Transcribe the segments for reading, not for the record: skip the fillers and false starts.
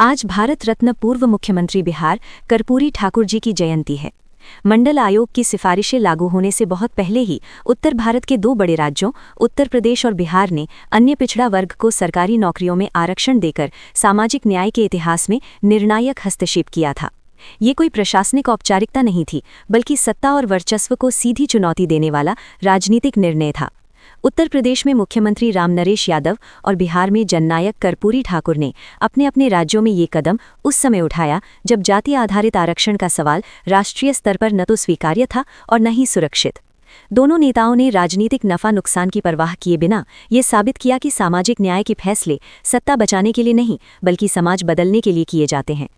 आज भारत रत्न पूर्व मुख्यमंत्री बिहार कर्पूरी ठाकुर जी की जयंती है। मंडल आयोग की सिफारिशें लागू होने से बहुत पहले ही उत्तर भारत के दो बड़े राज्यों उत्तर प्रदेश और बिहार ने अन्य पिछड़ा वर्ग को सरकारी नौकरियों में आरक्षण देकर सामाजिक न्याय के इतिहास में निर्णायक हस्तक्षेप किया था। ये कोई प्रशासनिक औपचारिकता नहीं थी, बल्कि सत्ता और वर्चस्व को सीधी चुनौती देने वाला राजनीतिक निर्णय था। उत्तर प्रदेश में मुख्यमंत्री रामनरेश यादव और बिहार में जननायक कर्पूरी ठाकुर ने अपने अपने राज्यों में ये कदम उस समय उठाया जब जाति आधारित आरक्षण का सवाल राष्ट्रीय स्तर पर न तो स्वीकार्य था और न ही सुरक्षित। दोनों नेताओं ने राजनीतिक नफा नुकसान की परवाह किए बिना ये साबित किया कि सामाजिक न्याय के फैसले सत्ता बचाने के लिए नहीं, बल्कि समाज बदलने के लिए किए जाते हैं।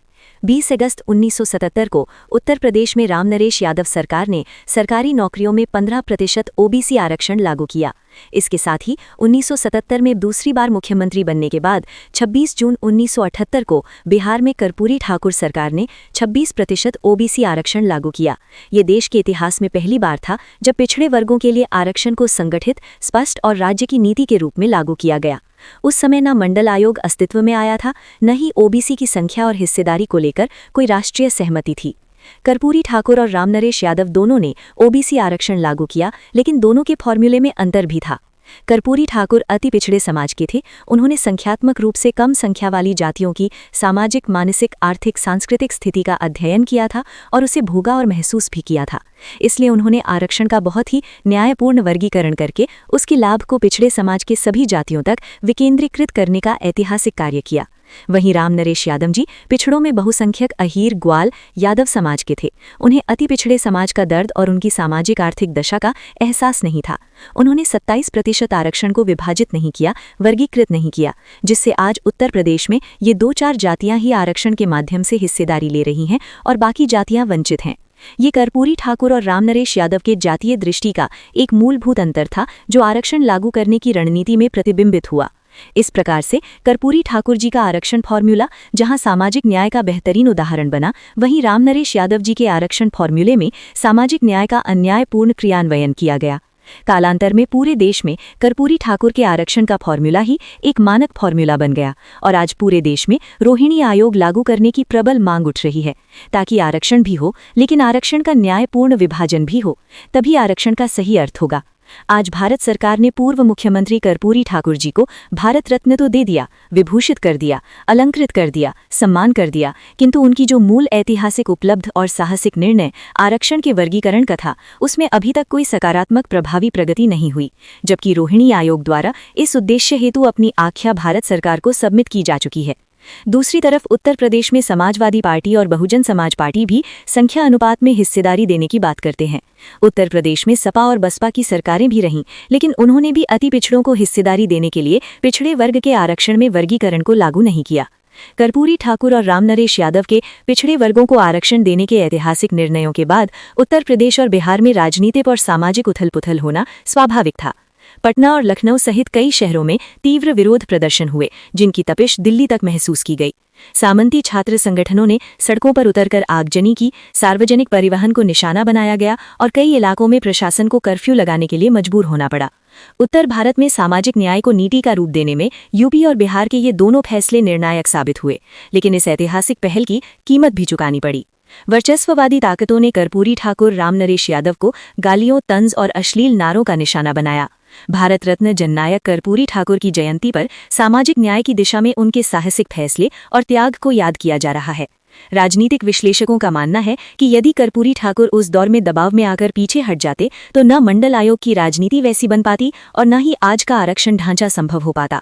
20 अगस्त 1977 को उत्तर प्रदेश में रामनरेश यादव सरकार ने सरकारी नौकरियों में 15% ओबीसी आरक्षण लागू किया। इसके साथ ही 1977 में दूसरी बार मुख्यमंत्री बनने के बाद 26 जून 1978 को बिहार में कर्पूरी ठाकुर सरकार ने 26% ओबीसी आरक्षण लागू किया। ये देश के इतिहास में पहली बार था जब पिछड़े वर्गों के लिए आरक्षण को संगठित, स्पष्ट और राज्य की नीति के रूप में लागू किया गया। उस समय न मंडल आयोग अस्तित्व में आया था, न ही ओबीसी की संख्या और हिस्सेदारी को लेकर कोई राष्ट्रीय सहमति थी। कर्पूरी ठाकुर और रामनरेश यादव दोनों ने ओबीसी आरक्षण लागू किया, लेकिन दोनों के फॉर्मूले में अंतर भी था। कर्पूरी ठाकुर अति पिछड़े समाज के थे। उन्होंने संख्यात्मक रूप से कम संख्या वाली जातियों की सामाजिक, मानसिक, आर्थिक, सांस्कृतिक स्थिति का अध्ययन किया था और उसे भोगा और महसूस भी किया था। इसलिए उन्होंने आरक्षण का बहुत ही न्यायपूर्ण वर्गीकरण करके उसके लाभ को पिछड़े समाज के सभी जातियों तक विकेंद्रीकृत करने का ऐतिहासिक कार्य किया। वहीं रामनरेश यादव जी पिछड़ों में बहुसंख्यक अहीर, ग्वाल, यादव समाज के थे। उन्हें अति पिछड़े समाज का दर्द और उनकी सामाजिक आर्थिक दशा का एहसास नहीं था। उन्होंने 27% आरक्षण को विभाजित नहीं किया, वर्गीकृत नहीं किया, जिससे आज उत्तर प्रदेश में ये 2-4 जातियां ही आरक्षण के माध्यम से हिस्सेदारी ले रही हैं और बाकी जातियां वंचित हैं। ये कर्पूरी ठाकुर और रामनरेश यादव के जातीय दृष्टि का एक मूलभूत अंतर था, जो आरक्षण लागू करने की रणनीति में प्रतिबिंबित हुआ। इस प्रकार से कर्पूरी ठाकुर जी का आरक्षण फॉर्मूला जहां सामाजिक न्याय का बेहतरीन उदाहरण बना, वहीं रामनरेश यादव जी के आरक्षण फॉर्मूले में सामाजिक न्याय का अन्यायपूर्ण क्रियान्वयन किया गया। कालांतर में पूरे देश में कर्पूरी ठाकुर के आरक्षण का फॉर्मूला ही एक मानक फॉर्मूला बन गया और आज पूरे देश में रोहिणी आयोग लागू करने की प्रबल मांग उठ रही है, ताकि आरक्षण भी हो, लेकिन आरक्षण का न्यायपूर्ण विभाजन भी हो। तभी आरक्षण का सही अर्थ होगा। आज भारत सरकार ने पूर्व मुख्यमंत्री कर्पूरी ठाकुर जी को भारत रत्न तो दे दिया, विभूषित कर दिया, अलंकृत कर दिया, सम्मान कर दिया, किंतु उनकी जो मूल ऐतिहासिक उपलब्ध और साहसिक निर्णय आरक्षण के वर्गीकरण का था, उसमें अभी तक कोई सकारात्मक प्रभावी प्रगति नहीं हुई। जबकि रोहिणी आयोग द्वारा इस उद्देश्य हेतु अपनी आख्या भारत सरकार को सबमिट की जा चुकी है। दूसरी तरफ उत्तर प्रदेश में समाजवादी पार्टी और बहुजन समाज पार्टी भी संख्या अनुपात में हिस्सेदारी देने की बात करते हैं। उत्तर प्रदेश में सपा और बसपा की सरकारें भी रहीं, लेकिन उन्होंने भी अति पिछड़ों को हिस्सेदारी देने के लिए पिछड़े वर्ग के आरक्षण में वर्गीकरण को लागू नहीं किया। कर्पूरी ठाकुर और रामनरेश यादव के पिछड़े वर्गों को आरक्षण देने के ऐतिहासिक निर्णयों के बाद उत्तर प्रदेश और बिहार में राजनीतिक और सामाजिक उथल-पुथल होना स्वाभाविक था। पटना और लखनऊ सहित कई शहरों में तीव्र विरोध प्रदर्शन हुए, जिनकी तपिश दिल्ली तक महसूस की गई। सामंती छात्र संगठनों ने सड़कों पर उतरकर आगजनी की, सार्वजनिक परिवहन को निशाना बनाया गया और कई इलाकों में प्रशासन को कर्फ्यू लगाने के लिए मजबूर होना पड़ा। उत्तर भारत में सामाजिक न्याय को नीति का रूप देने में यूपी और बिहार के ये दोनों फैसले निर्णायक साबित हुए, लेकिन इस ऐतिहासिक पहल की कीमत भी चुकानी पड़ी। वर्चस्ववादी ताकतों ने कर्पूरी ठाकुर, रामनरेश यादव को गालियों, तंज और अश्लील नारों का निशाना बनाया। भारत रत्न जननायक कर्पूरी ठाकुर की जयंती पर सामाजिक न्याय की दिशा में उनके साहसिक फैसले और त्याग को याद किया जा रहा है। राजनीतिक विश्लेषकों का मानना है कि यदि कर्पूरी ठाकुर उस दौर में दबाव में आकर पीछे हट जाते तो न मंडल आयोग की राजनीति वैसी बन पाती और न ही आज का आरक्षण ढांचा संभव हो पाता।